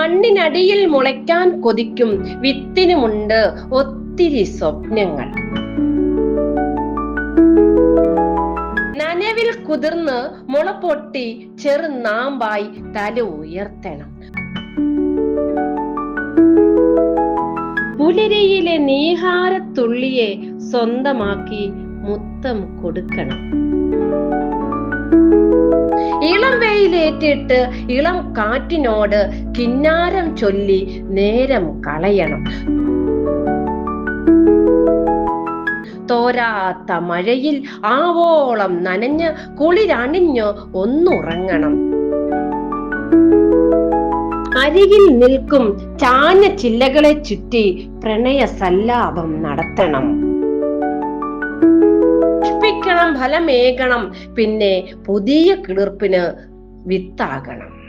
മണ്ണിനടിയിൽ മുളയ്ക്കാൻ കൊതിക്കും വിത്തിനുമുണ്ട് ഒത്തിരി സ്വപ്നങ്ങൾ. നനവിൽ കുതിർന്ന് മുള പൊട്ടി ചെറുനാമ്പായി തല ഉയർത്തണം. പുലരിയിലെ നീഹാരത്തുള്ളിയെ സ്വന്തമാക്കി മുത്തം കൊടുക്കണം. ഇളം വെയിലേറ്റിട്ട് ഇളം കാറ്റിനോട് കിന്നാരം ചൊല്ലി നേരം കളയണം. തോരാത്ത മഴയിൽ ആവോളം നനഞ്ഞ് കുളിരണിഞ്ഞ് ഒന്നുറങ്ങണം. അരികിൽ നിൽക്കും ചാഞ്ഞ ചില്ലകളെ ചുറ്റി പ്രണയ സല്ലാപം നടത്തണം. പുഷ്പിക്കണം, ഫലമേകണം, പിന്നെ പുതിയ കിളിർപ്പിന് വിത്താകണം.